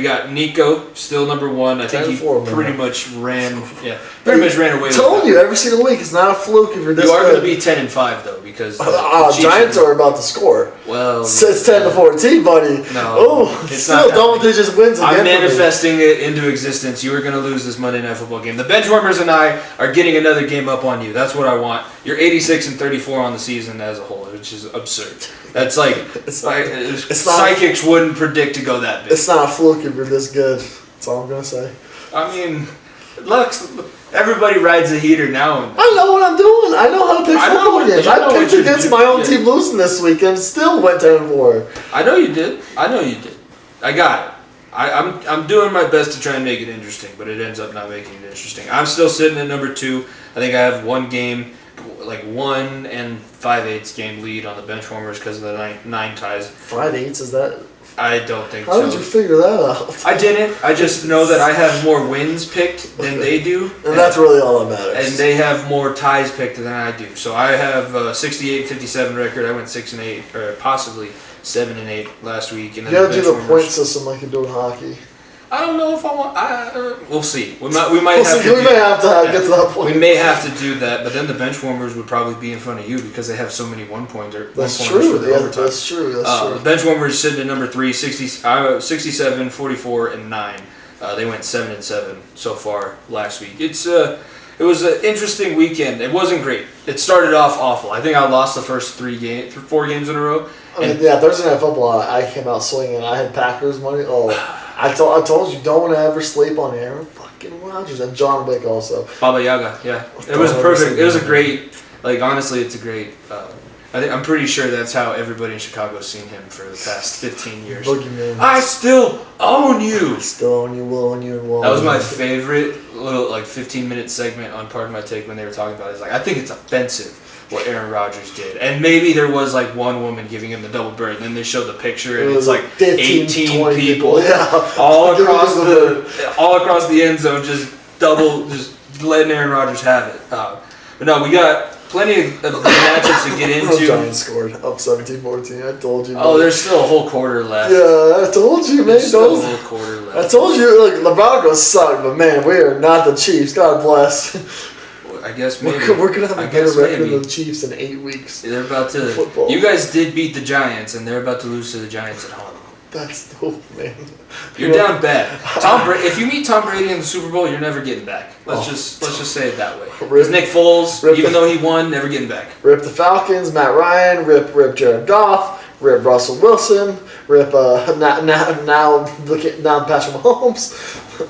We got Nico, still number 1. I think he pretty much ran away. Told you every single week. It's not a fluke if you're this good. You are going to be 10-5 though because Giants are about to score. Well, it's 10-14, buddy. No, oh, it's still double-digit wins again. I'm manifesting it into existence. You are going to lose this Monday Night Football game. The Benchwarmers and I are getting another game up on you. That's what I want. You're 86-34 on the season as a whole, which is absurd. That's like psychics wouldn't predict to go that big. It's not a fluke if you're this good. That's all I'm gonna say. I mean, look, everybody rides a heater now. I know what I'm doing. I know how to pick football games. I picked against my own team losing this week and still went 10-4. I know you did. I got it. I'm doing my best to try and make it interesting, but it ends up not making it interesting. I'm still sitting at number 2. I think I have one game, like 1 5/8 game lead on the Benchwarmers because of the 9 ties. 5/8 is that? I don't think so. How did you figure that out? I didn't. I just know that I have more wins picked than they do. And that's really all that matters. And they have more ties picked than I do. So I have a 68-57 record. I went 6-8, or possibly 7-8 last week. And you gotta do the point system like you do in hockey. I don't know if I want. We'll see. We may have to get to that point. We may have to do that, but then the Benchwarmers would probably be in front of you because they have so many one-pointers. That's true. That's true. The Benchwarmers sitting at number 3, 67, 44, and 9. They went 7-7 so far last week. It was an interesting weekend. It wasn't great. It started off awful. I think I lost the first 4 games in a row. Thursday Night Football, I came out swinging. I had Packers money. Oh, I told you, don't ever sleep on Aaron fucking Rodgers. And John Wick also. Baba Yaga, yeah. It was perfect. It was a great, honestly, it's a great, I'm pretty sure that's how everybody in Chicago's seen him for the past 15 years. Boogeyman. I still own you. Still own you, will own you, and will. That was my favorite little 15-minute segment on Pardon My Take when they were talking about it. It's I think it's offensive what Aaron Rodgers did. And maybe there was one woman giving him the double bird, and then they showed the picture and it's 18 people all across the end zone just letting Aaron Rodgers have it. But no, we got plenty of matchups to get into. Giants scored up 17-14. I told you. Oh, there's still a whole quarter left. Yeah, I told you, man. There's still a whole quarter left. I told you, look, the Broncos suck, but man, we are not the Chiefs. God bless. I guess maybe. We're going to have a better record than the Chiefs in 8 weeks. They're about to. Football. You guys did beat the Giants, and they're about to lose to the Giants at home. That's dope, man. You're down bad. If you meet Tom Brady in the Super Bowl, you're never getting back. Let's just say it that way. Because Nick Foles, even though he won, never getting back. Rip the Falcons, Matt Ryan. Rip Jared Goff. Rip Russell Wilson. Rip now Patrick Mahomes.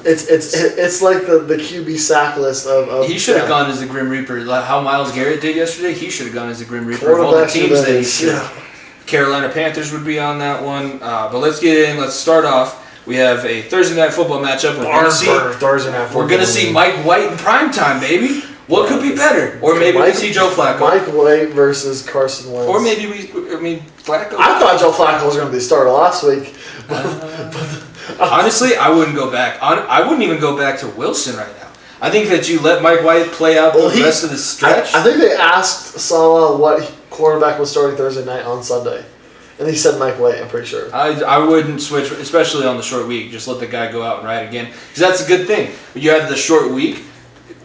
It's like the QB sack list of he should have gone as the Grim Reaper. Like how Myles Garrett did yesterday, he should have gone as the Grim Reaper of all the teams that he should. Carolina Panthers would be on that one. But let's get in. Let's start off. We have a Thursday Night Football matchup. We're going to see Mike White in primetime, baby. What could be better? Or maybe we see Joe Flacco. Mike White versus Carson Wentz. Or maybe Flacco. I thought Joe Flacco was going to be started last week. Honestly, I wouldn't go back. I wouldn't even go back to Wilson right now. I think that you let Mike White play out the rest of the stretch. I think they asked Salah what quarterback was starting Thursday night on Sunday. And he said Mike White, I'm pretty sure. I wouldn't switch, especially on the short week. Just let the guy go out and ride again. Because that's a good thing. When you have the short week,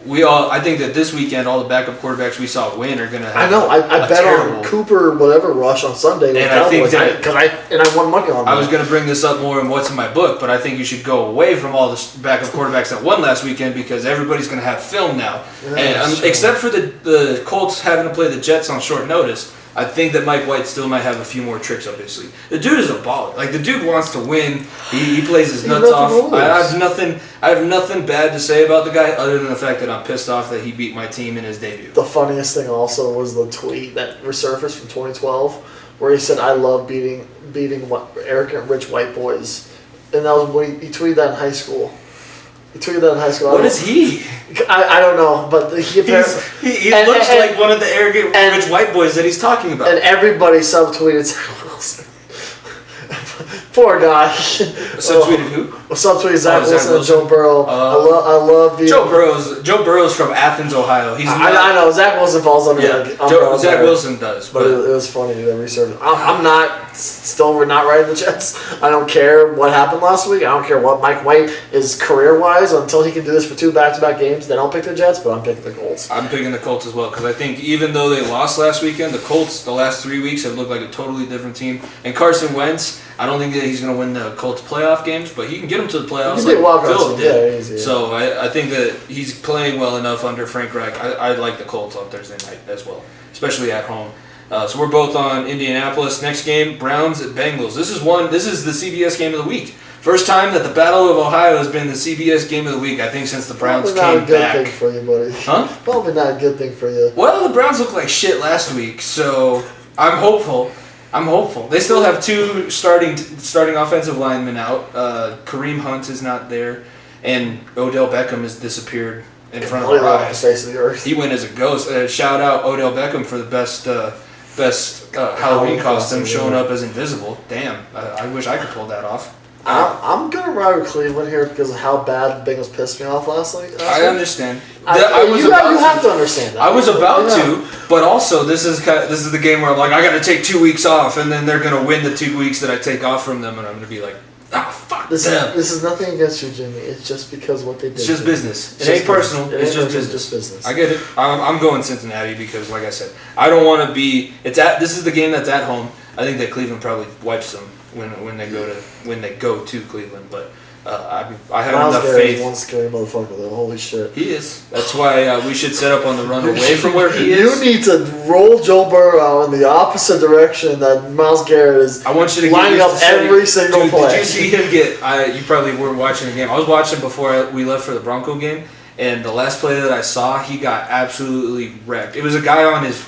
I think that this weekend, all the backup quarterbacks we saw win are going to have I bet on Cooper, whatever, rush on Sunday. And I think that... I won money on that. I was going to bring this up more in what's in my book, but I think you should go away from all the backup quarterbacks that won last weekend because everybody's going to have film now. Except for the Colts having to play the Jets on short notice, I think that Mike White still might have a few more tricks up his sleeve. The dude is a baller. The dude wants to win. He plays his nuts off. I have nothing bad to say about the guy other than the fact that I'm pissed off that he beat my team in his debut. The funniest thing also was the tweet that resurfaced from 2012 where he said, "I love beating arrogant rich white boys," and that was when he tweeted that in high school. What is he? I don't know, but he looks like one of the arrogant rich white boys that he's talking about. And everybody subtweeted Zach Wilson. Poor guy. Subtweeted who? Subtweeted Zach Zach Wilson and Wilson. Joe Burrow. I love the Joe Burrow's from Athens, Ohio. He's not, I know Zach Wilson falls under the Zach Wilson does, but it was funny to research. I'm not riding the Jets. I don't care what happened last week. I don't care what Mike White is career-wise until he can do this for 2 back-to-back games. Then I'll pick the Jets, but I'm picking the Colts. I'm picking the Colts as well because I think even though they lost last weekend, the Colts the last 3 weeks have looked like a totally different team. And Carson Wentz, I don't think that he's going to win the Colts playoff games, but he can get them to the playoffs like Philip did. Yeah, easy. So I think that he's playing well enough under Frank Reich. I like the Colts on Thursday night as well, especially at home. So we're both on Indianapolis. Next game, Browns at Bengals. This is the CBS game of the week. First time that the Battle of Ohio has been the CBS game of the week, I think, since the Browns came back. Probably not a good thing for you, buddy. Huh? Probably not a good thing for you. Well, the Browns looked like shit last week, so I'm hopeful. They still have 2 starting offensive linemen out. Kareem Hunt is not there, and Odell Beckham has disappeared in front of our eyes. The face of the earth. He went as a ghost. Shout out Odell Beckham for the best Halloween costume, showing up as invisible. Damn, I wish I could pull that off. I'm going to ride with Cleveland here because of how bad the Bengals pissed me off last week. I understand. You have to understand that. I was about to, but also this is the game where I'm like, I got to take 2 weeks off, and then they're going to win the 2 weeks that I take off from them, and I'm going to be like, fuck this them. This is nothing against you, Jimmy. It's just because what they did. It's just business. It ain't personal. It's just business. I get it. I'm going Cincinnati because, like I said, I don't want to be. This is the game that's at home. I think that Cleveland probably wipes them when they go to Cleveland, but I have Miles enough Garrett faith. is one scary motherfucker, though. Holy shit. He is. That's why we should set up on the run away from where he is. You need to roll Joe Burrow in the opposite direction that Miles Garrett is. I want you to lining up every single play. Did you see him get? You probably weren't watching the game. I was watching before we left for the Bronco game. And the last play that I saw, he got absolutely wrecked. It was a guy on his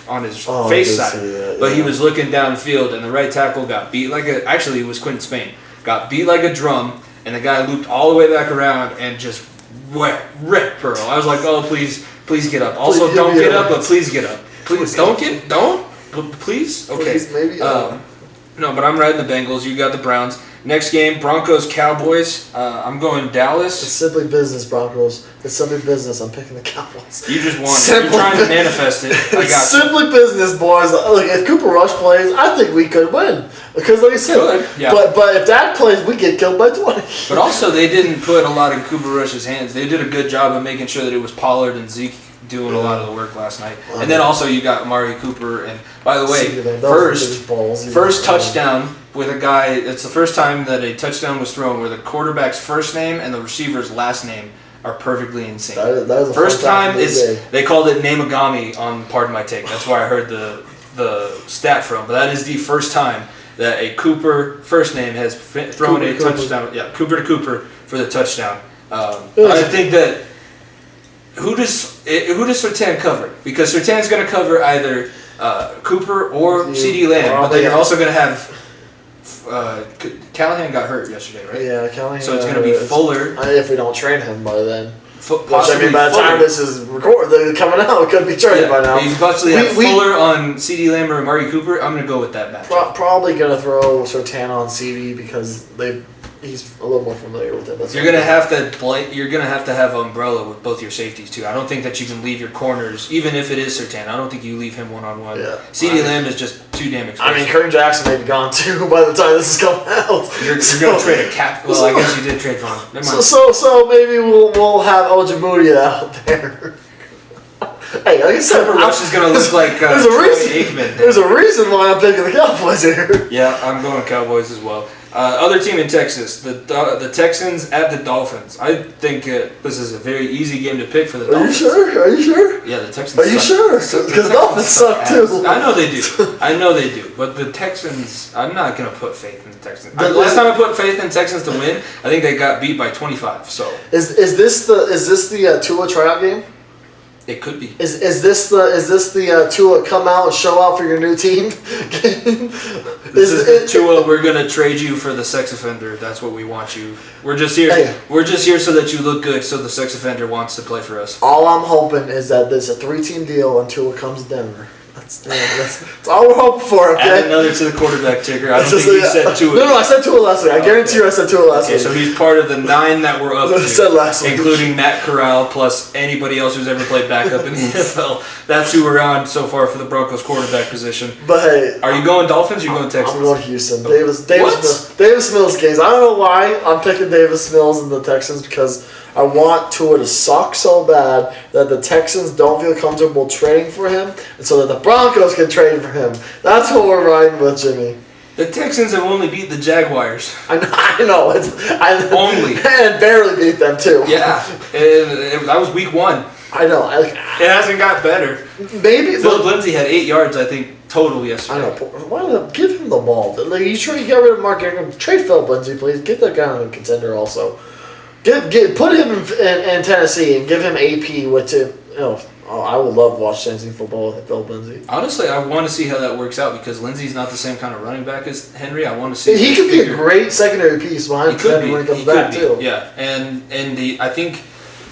face side, but he was looking downfield, and the right tackle got beat actually it was Quentin Spain. Got beat like a drum, and the guy looped all the way back around and just ripped Burrow. I was like, oh, please get up. Also, don't get up, but please get up. Please, please? Okay. Please, maybe. No, but I'm riding the Bengals. You got the Browns. Next game, Broncos, Cowboys. I'm going Dallas. It's simply business, Broncos. It's simply business. I'm picking the Cowboys. You just want it. You're trying to manifest it. I got It's simply business, boys. Look, if Cooper Rush plays, I think we could win. Because like I said, yeah. But if that plays, we get killed by 20. But also, they didn't put a lot in Cooper Rush's hands. They did a good job of making sure that it was Pollard and Zeke doing a lot of the work last night. And then also you got Amari Cooper. And by the way, first touchdown with a guy. It's the first time that a touchdown was thrown where the quarterback's first name and the receiver's last name are perfectly insane. That is first time they called it Namagami on Pardon My Take. That's where I heard the stat from. But that is the first time that a Cooper first name has thrown a touchdown. Yeah, Cooper to Cooper for the touchdown. I think that. Who does Surtain cover? Because Surtain's going to cover either Cooper or CeeDee Lamb, but then you're also going to have Callahan got hurt yesterday, right? Yeah, Callahan. So it's going to be Fuller. If we don't train him by then. Possibly by the time this is coming out, it could be traded by now. You possibly have Fuller on CeeDee Lamb or Amari Cooper. I'm going to go with that matchup. Probably going to throw Surtain on CeeDee because he's a little more familiar with it. You're gonna have to have umbrella with both your safeties too. I don't think that you can leave your corners, even if it is Surtain. I don't think you leave him one-on-one. Yeah. CeeDee Lamb is just too damn expensive. I mean, Kareem Jackson may be gone too by the time this is coming out. You're gonna trade a cap. Well, I guess you did trade for him. So maybe we'll have Ojemudia out there. Hey, like I said, Cooper Rush is going to look like there's a reason why I'm picking the Cowboys here. Yeah, I'm going Cowboys as well. Other team in Texas, the Texans at the Dolphins. I think this is a very easy game to pick for the Dolphins. Are you sure? Yeah, the Texans. Are you sure? Because the Dolphins suck too. I know they do. But the Texans, I'm not going to put faith in the Texans. Last time I put faith in Texans to win, I think they got beat by 25. So is this the Tua tryout game? It could be. Is this the Tua come out and show out for your new team? This is Tua. We're gonna trade you for the sex offender. That's what we want you. We're just here. Hey. We're just here so that you look good. So the sex offender wants to play for us. All I'm hoping is that there's a 3-team deal and Tua comes to Denver. That's all we're hoping for, okay? Add another to the quarterback ticker. I don't think you said Tua. No, I said Tua last week. I guarantee you I said Tua last week. So he's part of the 9 that we're up to, said last week. including Matt Corral plus anybody else who's ever played backup in the NFL. That's who we're on so far for the Broncos quarterback position. But hey, are you going Dolphins or are you going Texans? I'm going Houston. Davis Mills games. I don't know why I'm picking Davis Mills and the Texans because I want Tua to suck so bad that the Texans don't feel comfortable trading for him, and so that the Broncos can trade for him. That's what we're riding with, Jimmy. The Texans have only beat the Jaguars. I know. Only. And barely beat them, too. Yeah. That was week 1. I know. It hasn't got better. Maybe. Philip Lindsay had 8 yards, I think, total yesterday. I know. Why not give him the ball? Like, you try to get rid of Mark Ingram. Trade Philip Lindsay, please. Get that guy on a contender also. Put him in Tennessee and give him AP with him. I would love watching Tennessee football with Philip Lindsay. Honestly, I want to see how that works out because Lindsay's not the same kind of running back as Henry. I want to see. He could be a great secondary piece behind Henry when he comes back too. Yeah, and I think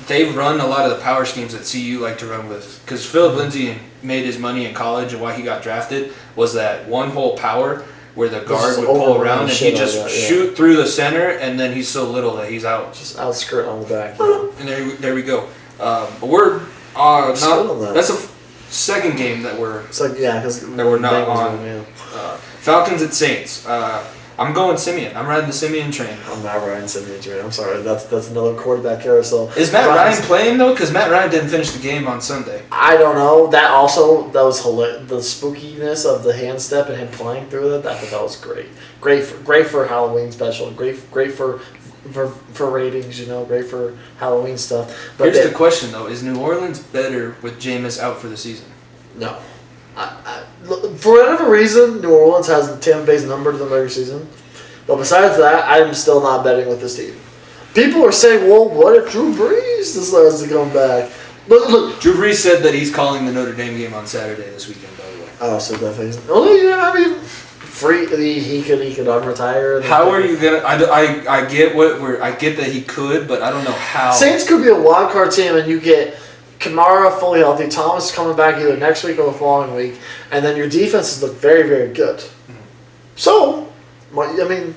they run a lot of the power schemes that CU like to run with because Philip Lindsay made his money in college and why he got drafted was that one hole power where the guard would pull around and he just shoot through the center and then he's so little that he's out. Just out skirt on the back. And there we go. But we're not. That's a second game that we're. It's like because that we're not on. Falcons at Saints. I'm going Simeon. I'm riding the Simeon train. I'm not riding Simeon train. I'm sorry. That's another quarterback carousel. Is Matt Ryan playing though? Because Matt Ryan didn't finish the game on Sunday. I don't know. That was hilarious. The spookiness of the hand step and him playing through that. I thought that was great. Great for Halloween special. Great for ratings. Great for Halloween stuff. But here's the question though: is New Orleans better with Jameis out for the season? No. For whatever reason, New Orleans has Tampa Bay's number to the regular season. But besides that, I'm still not betting with this team. People are saying, well, what if Drew Brees decides to come back? Look, Drew Brees said that he's calling the Notre Dame game on Saturday this weekend, by the way. Oh, so definitely. Oh, yeah, I mean, he could unretire. How are you gonna? I get that he could, but I don't know how. Saints could be a wild card team, and you get Kamara fully healthy. Thomas coming back either next week or the following week, and then your defenses look very, very good. So, I mean,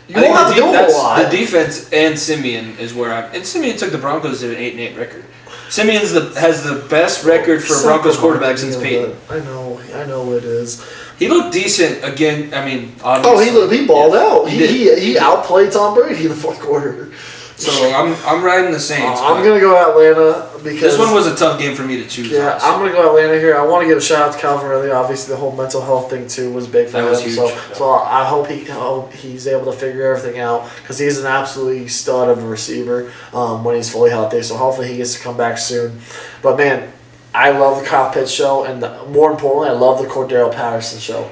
you won't have to do a whole lot. The defense and Simeon is where I'm. And Simeon took the Broncos to an 8-8 record. Simeon has the best record for a Broncos quarterback since Peyton. I know it is. He looked decent again. I mean, obviously. Oh, he balled out. He outplayed Tom Brady in the fourth quarter. So I'm riding the Saints. I'm gonna go Atlanta because this one was a tough game for me to choose. Yeah, I'm gonna go Atlanta here. I want to give a shout out to Calvin Ridley. Obviously, the whole mental health thing too was big for him. That was huge. So I hope he's able to figure everything out because he's an absolutely stud of a receiver when he's fully healthy. So hopefully he gets to come back soon. But man, I love the Kyle Pitts show, and more importantly, I love the Cordero Patterson show.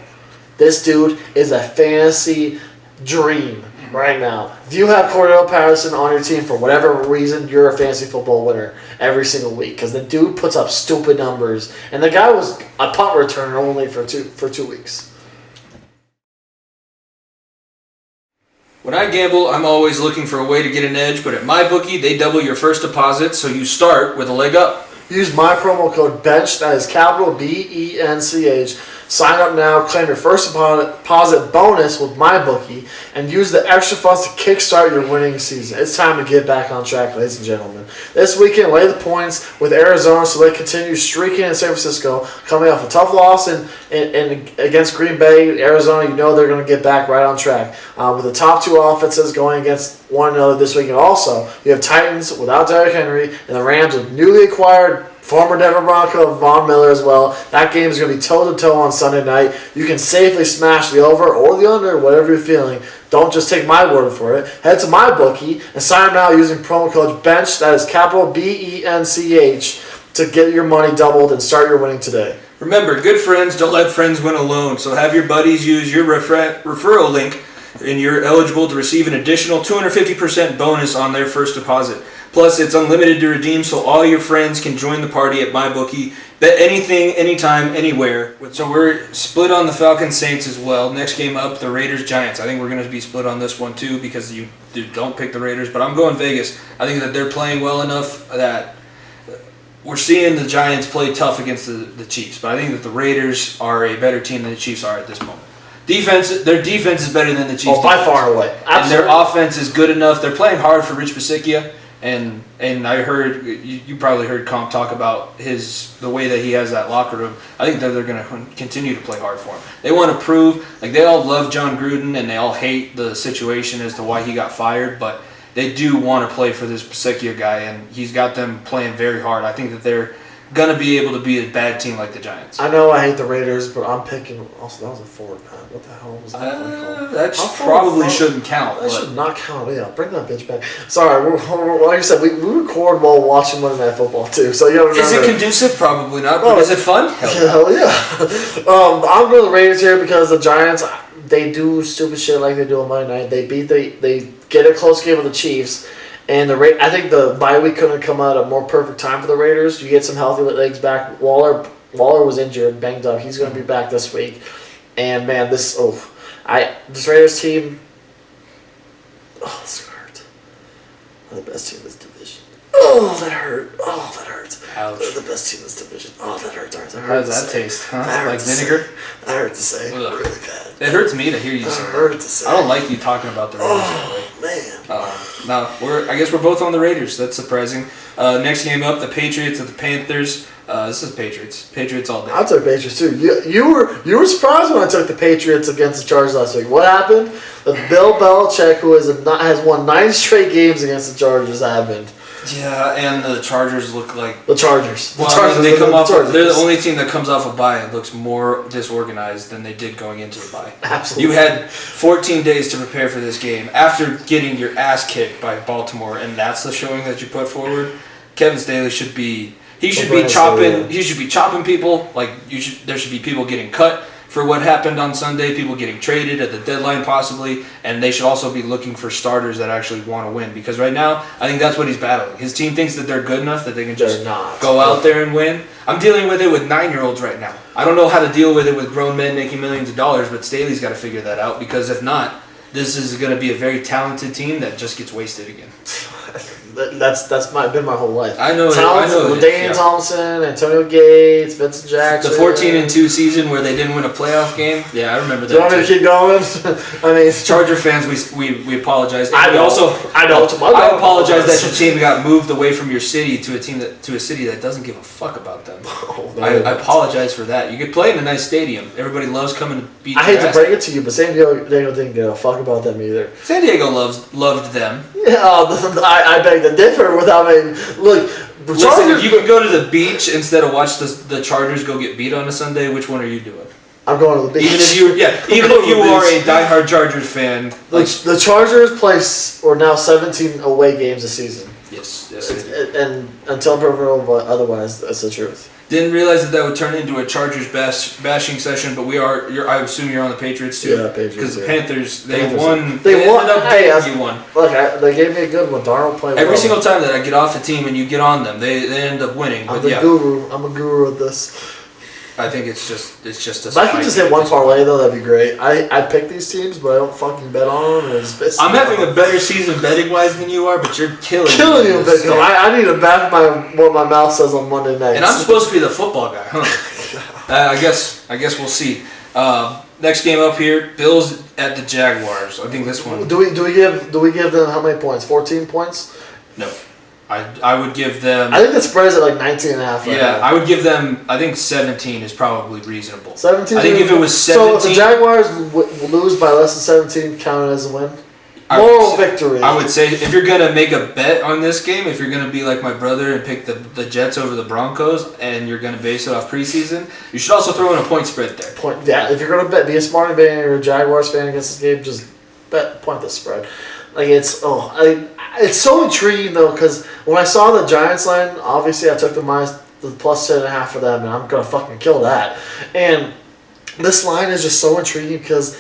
This dude is a fantasy dream. Right now, if you have Cordero Patterson on your team for whatever reason, you're a fantasy football winner every single week because the dude puts up stupid numbers, and the guy was a punt returner only for 2 weeks. When I gamble, I'm always looking for a way to get an edge, but at MyBookie, they double your first deposit, so you start with a leg up. Use my promo code BENCH, that is capital BENCH. Sign up now, claim your first deposit bonus with MyBookie, and use the extra funds to kickstart your winning season. It's time to get back on track, ladies and gentlemen. This weekend, lay the points with Arizona so they continue streaking in San Francisco, coming off a tough loss in against Green Bay. Arizona, you know they're going to get back right on track. With the top two offenses going against one another this weekend also, you have Titans without Derrick Henry and the Rams with newly acquired former Denver Bronco Von Miller as well. That game is going to be toe-to-toe on Sunday night. You can safely smash the over or the under, whatever you're feeling. Don't just take my word for it. Head to MyBookie and sign up now using promo code BENCH, that is capital BENCH, to get your money doubled and start your winning today. Remember, good friends don't let friends win alone, so have your buddies use your referral link and you're eligible to receive an additional 250% bonus on their first deposit. Plus, it's unlimited to redeem, so all your friends can join the party at MyBookie. Bet anything, anytime, anywhere. So we're split on the Falcons Saints as well. Next game up, the Raiders Giants. I think we're going to be split on this one too because you don't pick the Raiders, but I'm going Vegas. I think that they're playing well enough that we're seeing the Giants play tough against the Chiefs, but I think that the Raiders are a better team than the Chiefs are at this moment. Their defense is better than the Chiefs. Oh, by far and away. Absolutely. And their offense is good enough. They're playing hard for Rich Bisaccia, and I heard you probably heard Comp talk about the way that he has that locker room. I think that they're going to continue to play hard for him. They want to prove, like, they all love John Gruden and they all hate the situation as to why he got fired, but they do want to play for this Bisaccia guy, and he's got them playing very hard. I think that they're going to be able to be a bad team like the Giants. I know I hate the Raiders, but I'm picking. Also, that was a forward pat. What the hell was that? That probably shouldn't count. That should not count. Yeah, bring that bitch back. Sorry, like I said, we record while watching Monday Night Football too. So you know. Is it conducive? Probably not. But is it fun? Hell yeah. I'm going to the Raiders here because the Giants, they do stupid shit like they do on Monday night. They get a close game with the Chiefs. And I think the bye week couldn't come out at a more perfect time for the Raiders. You get some healthy legs back. Waller was injured, banged up. He's going to be back this week. And man, this Raiders team, this hurt. They're the best team in this division. Oh, that hurt. Oh, that hurts. Ouch. They're the best team in this division. Oh, that hurts. How does that taste? Huh? Like vinegar? That hurt to say. Ugh. Really bad. It hurts me to hear you say that. I don't like you talking about the Raiders. Oh, man. No, I guess we're both on the Raiders. That's surprising. Next game up, the Patriots at the Panthers. This is Patriots. Patriots all day. I took Patriots too. You were surprised when I took the Patriots against the Chargers last week. What happened? The Bill Belichick, who has won 9 straight games against the Chargers, happened. Yeah, and the Chargers look like the Chargers. Well, they come off. They're the only team that comes off a bye and looks more disorganized than they did going into the bye. Absolutely. You had 14 days to prepare for this game after getting your ass kicked by Baltimore, and that's the showing that you put forward. Kevin Staley should be. He should be chopping. He should be chopping people. Like there should be people getting cut for what happened on Sunday, people getting traded at the deadline possibly, and they should also be looking for starters that actually want to win. Because right now, I think that's what he's battling. His team thinks that they're good enough that they can just go out there and win. I'm dealing with it with 9-year-olds right now. I don't know how to deal with it with grown men making millions of dollars, but Staley's got to figure that out, because if not, this is going to be a very talented team that just gets wasted again. That's been my whole life. I know. Dane Thompson, Antonio Gates, Vincent Jackson. The 14-2 season where they didn't win a playoff game. Yeah, I remember that. Do you want me to keep going? I mean, Charger fans, we apologize. I apologize that your team got moved away from your city to a city that doesn't give a fuck about them. I apologize for that. You could play in a nice stadium. Everybody loves coming to beat. I hate to break it to you, but San Diego didn't give a fuck about them either. San Diego loved them. Yeah, I beg to differ without making look. Listen, if you could go to the beach instead of watch the Chargers go get beat on a Sunday, which one are you doing? I'm going to the beach. Even if you are a diehard Chargers fan. The Chargers play are now 17 away games a season. Yes. And until proven otherwise, that's the truth. Didn't realize that would turn into a Chargers bashing session, but we are. I assume you're on the Patriots too. Yeah, Patriots. Because the Panthers, they won. They won. You won. Look, they gave me a good one. Darnold played every single time that I get off the team and you get on them, they end up winning. I'm the guru. I'm a guru at this. I think it's just a. If I could just hit one parlay though, that'd be great. I pick these teams, but I don't fucking bet on them. I'm having a better season betting wise than you are, but you're killing me. You. I need to back what my mouth says on Monday night. And I'm supposed to be the football guy, huh? I guess we'll see. Next game up here, Bills at the Jaguars. I think this one. Do we give them how many points? 14 points? No. I would give them. I think the spread is at like 19.5. Right now. I would give them. I think 17 is probably reasonable. 17. I think if it was 17. So if the Jaguars lose by less than 17, count it as a win. Moral victory. I would say if you're gonna make a bet on this game, if you're gonna be like my brother and pick the Jets over the Broncos, and you're gonna base it off preseason, you should also throw in a point spread there. Yeah, if you're gonna bet, be a smart and bet you're a Jaguars fan against this game, just bet point the spread. Like it's so intriguing though, because when I saw the Giants line, obviously I took the plus 10.5 for them, and I'm gonna fucking kill that. And this line is just so intriguing because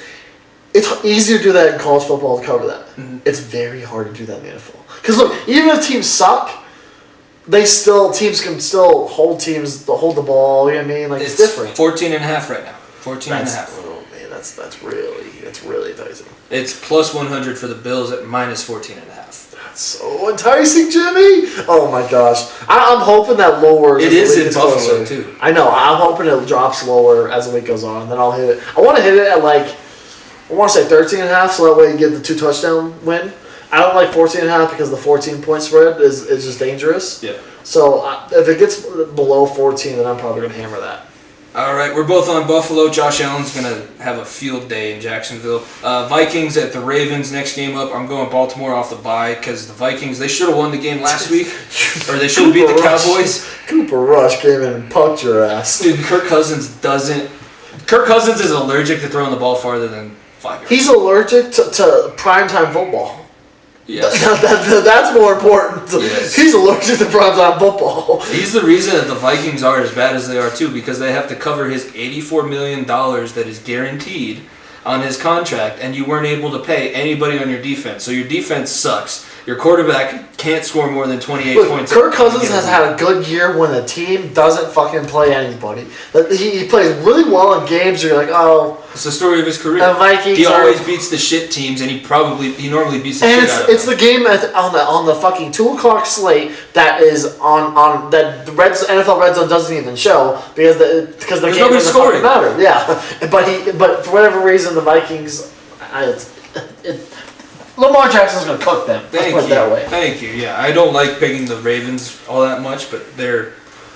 it's easier to do that in college football to cover that. Mm-hmm. It's very hard to do that in the NFL. Because look, even if teams suck, teams can still hold the ball. You know what I mean? Like it's different. 14.5 right now. 14.5. Oh man, that's really enticing. It's plus 100 for the Bills at minus 14.5. So enticing, Jimmy. Oh my gosh. I'm hoping that lowers. It is in Buffalo too. I know. I'm hoping it drops lower as the week goes on. Then I'll hit it. I want to hit it at like, I want to say 13.5, so that way you get the 2 touchdown win. I don't like 14.5 because the 14-point spread is just dangerous. Yeah. So if it gets below 14, then I'm probably gonna hammer that. All right, we're both on Buffalo. Josh Allen's going to have a field day in Jacksonville. Vikings at the Ravens next game up. I'm going Baltimore off the bye because the Vikings, they should have won the game last week. Or they should have beat the Cowboys. Cooper Rush came in and punked your ass. Dude, Kirk Cousins is allergic to throwing the ball farther than 5 yards. He's allergic to primetime football. Yes. That's more important. Yes. He's allergic to primetime football. He's the reason that the Vikings are as bad as they are, too, because they have to cover his $84 million that is guaranteed on his contract, and you weren't able to pay anybody on your defense. So your defense sucks. Your quarterback can't score more than 28 points. Kirk Cousins has had a good year when the team doesn't fucking play anybody. He plays really well in games where you're like, oh. It's the story of his career. The Vikings he always beats the shit teams, and he normally beats the shit out of them. It's the game on the fucking 2:00 slate that is on that the NFL Red Zone doesn't even show because the game doesn't fucking matter. Yeah, but for whatever reason the Vikings, Lamar Jackson's gonna cook them. Let's put it that way. Thank you. Yeah, I don't like picking the Ravens all that much, but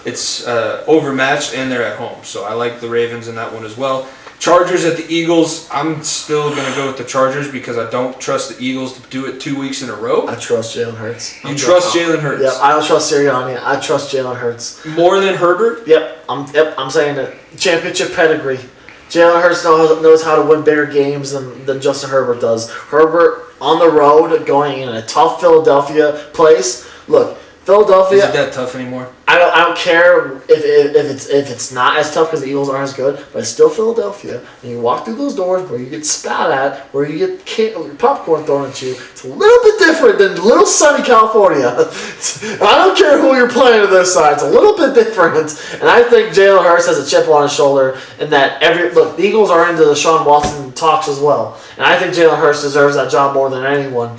it's overmatched and they're at home, so I like the Ravens in that one as well. Chargers at the Eagles. I'm still going to go with the Chargers because I don't trust the Eagles to do it 2 weeks in a row. I trust Jalen Hurts. You trust Jalen Hurts? Yeah, I don't trust Sirianni. I trust Jalen Hurts. More than Herbert? Yep, I'm saying it. Championship pedigree. Jalen Hurts knows how to win bigger games than Justin Herbert does. Herbert on the road, going in a tough Philadelphia place. Look, Philadelphia. Is it that tough anymore? I don't care if it's not as tough because the Eagles aren't as good, but it's still Philadelphia. And you walk through those doors where you get spat at, where you get popcorn thrown at you. It's a little bit different than little sunny California. I don't care who you're playing to this side. It's a little bit different. And I think Jalen Hurts has a chip on his shoulder, and that the Eagles are into the Sean Watson talks as well. And I think Jalen Hurts deserves that job more than anyone.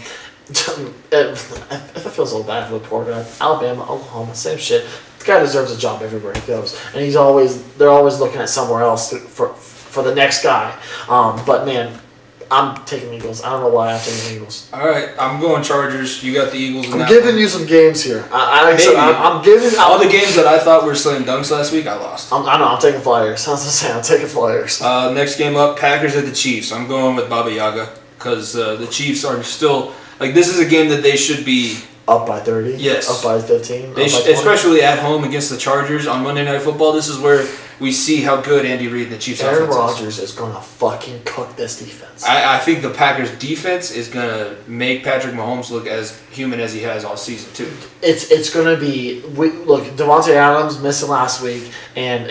I feel so bad for the poor guy. Alabama, Oklahoma, same shit. The guy deserves a job everywhere he goes, and they're always looking at somewhere else for the next guy. But man, I'm taking Eagles. I don't know why I'm taking Eagles. All right, I'm going Chargers. You got the Eagles. I'm giving you some games here. I'm giving all the games that I thought were slam dunks last week. I lost. I know. I'm taking Flyers. I was gonna say I'm taking Flyers. Next game up, Packers at the Chiefs. I'm going with Baba Yaga because the Chiefs are still. Like, this is a game that they should be... Up by 30? Yes. Up by 15? Especially at home against the Chargers on Monday Night Football. This is where we see how good Andy Reid and the Chiefs offense is. Aaron Rodgers is going to fucking cook this defense. I think the Packers defense is going to make Patrick Mahomes look as human as he has all season, too. It's going to be... Look, Devontae Adams missing last week, and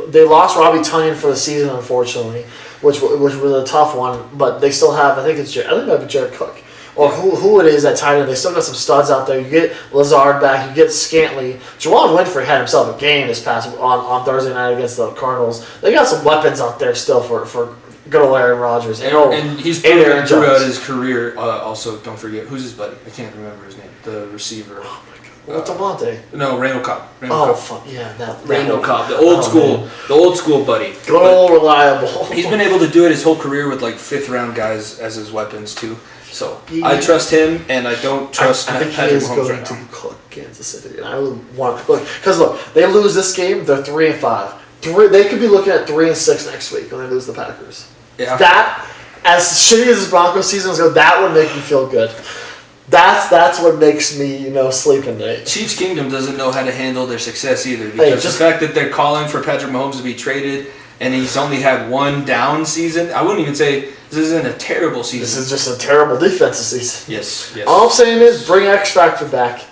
they lost Robbie Tunyon for the season, unfortunately, which was a tough one, but they still have... I think it might be Jared Cook. Or who it is at tight end. They still got some studs out there. You get Lazard back. You get Scantley. Jawan Winfrey had himself a game this past on Thursday night against the Cardinals. They got some weapons out there still for good old Aaron Rodgers. And he's proven throughout his career. Also, don't forget, who's his buddy? I can't remember his name. The receiver. Oh my God. What's Devontae? No, Randall Cobb. Fuck yeah, that Randall Cobb, the old school buddy. Good old reliable. He's been able to do it his whole career with like 5th round guys as his weapons too. So I trust him, and I don't trust Patrick Mahomes right now. Cook Kansas City, and I would want because they lose this game, they're 3-5. They could be looking at 3-6 next week when they lose the Packers. Yeah. That, as shitty as this Broncos season is going, that would make me feel good. That's what makes me sleep at night. Chiefs Kingdom doesn't know how to handle their success either because the fact that they're calling for Patrick Mahomes to be traded. And he's only had one down season. I wouldn't even say this isn't a terrible season. This is just a terrible defensive season. Yes. All I'm saying is bring X Factor back,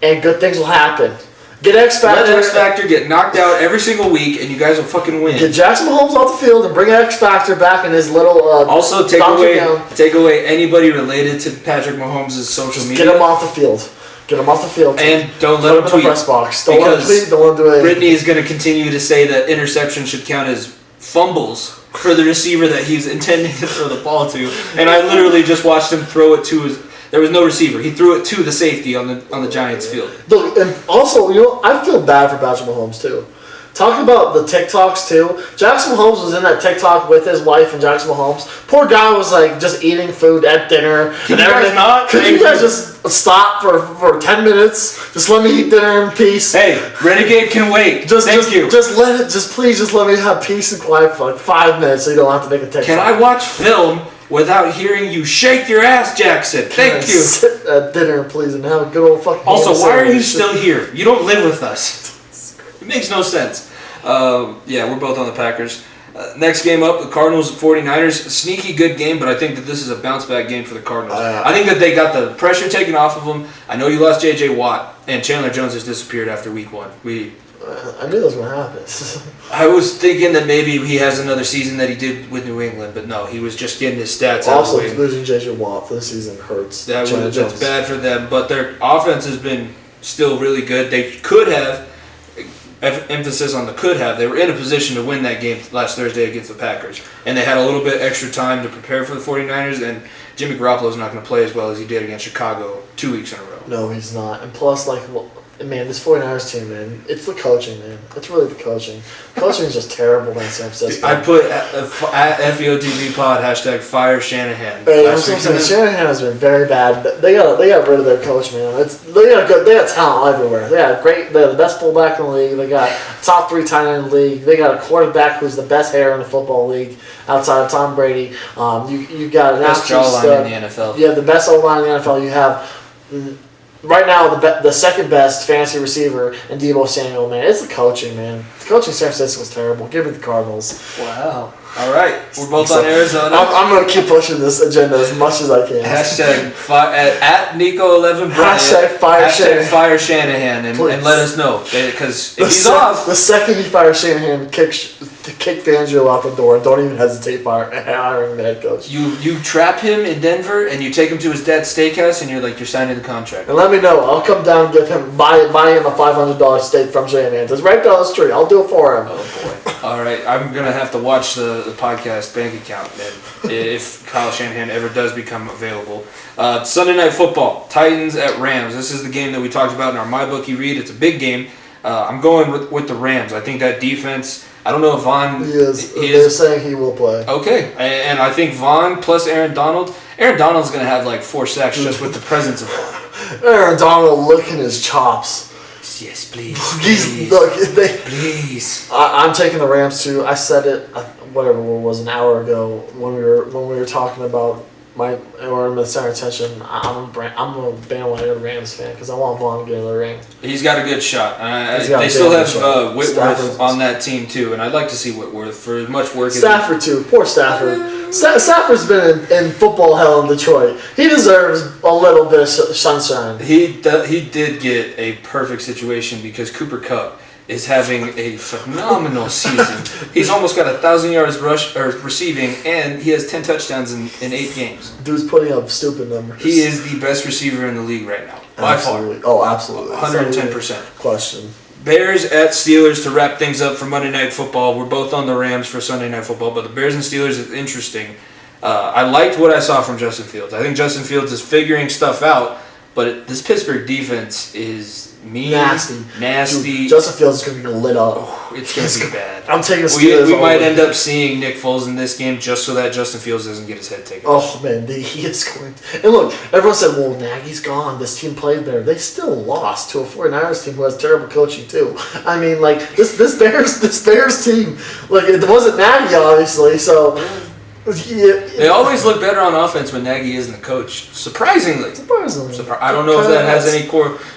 and good things will happen. Get X Factor. Let X Factor get knocked out every single week, and you guys will fucking win. Get Jackson Mahomes off the field and bring X Factor back in his little. Also, take away anybody related to Patrick Mahomes' social media. Get him off the field. Get him off the field. And don't let him tweet. In the press box. Don't let him tweet. Don't let him do anything. Brittany is going to continue to say that interception should count as fumbles for the receiver that he's intending to throw the ball to. And I literally just watched him throw it to There was no receiver. He threw it to the safety on the Giants field. Look, and also, I feel bad for Patrick Mahomes, too. Talking about the TikToks, too. Jackson Mahomes was in that TikTok with his wife and Jackson Mahomes. Poor guy was, just eating food at dinner. Can you guys not? Could you guys just stop for 10 minutes? Just let me eat dinner in peace. Hey, Renegade can wait. Thank you. Please let me have peace and quiet for 5 minutes so you don't have to make a TikTok. Can I watch film without hearing you shake your ass, Jackson? Thank you. Sit at dinner, please, and have a good old fucking... Also, why are you still here? You don't live with us. It makes no sense. We're both on the Packers. Next game up, the Cardinals 49ers. A sneaky good game, but I think that this is a bounce-back game for the Cardinals. I think that they got the pressure taken off of them. I know you lost J.J. Watt, and Chandler Jones has disappeared after week 1. I knew that was going to happen. I was thinking that maybe he has another season that he did with New England, but no, he was just getting his stats out of the way. Also, losing J.J. Watt for the season hurts. That's bad for them, but their offense has been still really good. They could have, emphasis on the could have, they were in a position to win that game last Thursday against the Packers, and they had a little bit extra time to prepare for the 49ers, and Jimmy Garoppolo's not going to play as well as he did against Chicago 2 weeks in a row. No, he's not. And plus, this 49ers team, man, it's the coaching, man. It's really the coaching. Coaching is just terrible in San Francisco. I put at FEOTV pod #fire Shanahan. Shanahan has been very bad. They got rid of their coach, man. They got talent everywhere. They got the best fullback in the league. They got top 3 tight end in the league. They got a quarterback who's the best hair in the football league outside of Tom Brady. You got an best jawline in the NFL. You have the best O-line in the NFL. You have. Right now, the second best fantasy receiver in Deebo Samuel, man. It's the coaching, man. The coaching in San Francisco was terrible. Give me the Cardinals. Wow. All right. We're both on Arizona. I'm going to keep pushing this agenda as much as I can. At Nico11 #fire Shanahan and let us know. Because if he's off. The second he fires Shanahan, kick Fangio out the door. Don't even hesitate hiring the head coach. You trap him in Denver and you take him to his dad's steakhouse and you're signing the contract. And let me know. I'll come down and give him buy him a $500 steak from Shanahan. It's right down the street. I'll do it for him. Oh boy. All right. I'm gonna have to watch the podcast bank account then if Kyle Shanahan ever does become available. Sunday Night Football, Titans at Rams. This is the game that we talked about in our MyBookie read. It's a big game. I'm going with the Rams. I think that defense. I don't know if Vaughn. They're saying he will play. Okay, and I think Vaughn plus Aaron Donald. Aaron Donald's going to have 4 sacks just with the presence of Vaughn. Aaron Donald licking his chops. Yes, please. Please. I'm taking the Rams too. I said it, whatever it was, an hour ago when we were talking about the center attention. I'm a bandwagon Rams fan because I want Vaughn to get another ring. He's got a good shot. They still have Whitworth on that team too, and I'd like to see Whitworth for as much work. Stafford too. Poor Stafford. Stafford's been in football hell in Detroit. He deserves a little bit of sunshine. He did get a perfect situation because Cooper Kupp is having a phenomenal season. He's almost got 1,000 yards receiving, and he has 10 touchdowns in 8 games. Dude's putting up stupid numbers. He is the best receiver in the league right now, by far. Oh, absolutely. 110%. Question. Bears at Steelers to wrap things up for Monday Night Football. We're both on the Rams for Sunday Night Football, but the Bears and Steelers is interesting. I liked what I saw from Justin Fields. I think Justin Fields is figuring stuff out, but this Pittsburgh defense is mean, nasty. Dude, Justin Fields is going to be lit up. Oh, it's going to be bad. I'm taking Steelers. We might end up seeing Nick Foles in this game just so that Justin Fields doesn't get his head taken off. Oh, man, he is going to. And look, everyone said, well, Nagy's gone. This team played better. They still lost to a 49ers team who has terrible coaching, too. I mean, this Bears team, it wasn't Nagy, obviously, so... Yeah. They always look better on offense when Nagy isn't the coach. Surprisingly. I don't know if that has any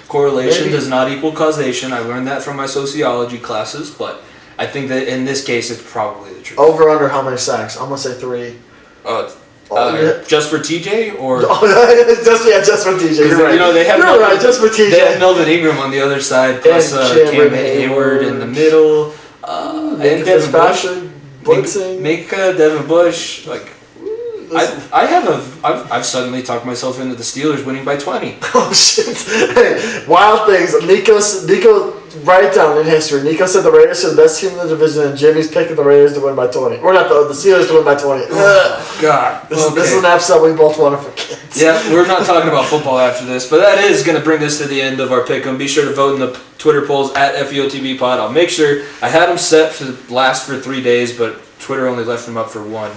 correlation. Maybe. Does not equal causation. I learned that from my sociology classes, but I think that in this case it's probably the truth. Over under how many sacks? I'm gonna say 3. Just for TJ or just for TJ. You're right. They have just for TJ. They have Melvin Ingram on the other side, plus Cam Hayward in the middle, and Devin Bush. Blitzing. Make Devin Bush I've suddenly talked myself into the Steelers winning by 20. Oh shit! Hey, wild things. Nico write it down in history. Nico said the Raiders are the best team in the division, and Jimmy's picking the Raiders to win by 20. Or not the Steelers to win by 20. God. This is an episode we both want to forget. Yeah, we're not talking about football after this, but that is going to bring us to the end of our Pickem. Be sure to vote in the Twitter polls at FEOTB Pod. I'll make sure I had them set to last for 3 days, but Twitter only left them up for 1.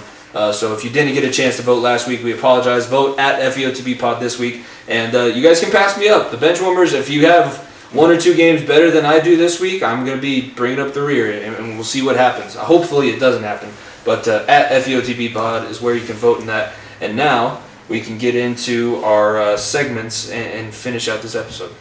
So if you didn't get a chance to vote last week, we apologize. Vote at FEOTB Pod this week, and you guys can pass me up. The bench warmers, if you have 1 or 2 games better than I do this week, I'm going to be bringing up the rear, and we'll see what happens. Hopefully it doesn't happen, but at FEOTB Pod is where you can vote in that. And now we can get into our segments and finish out this episode.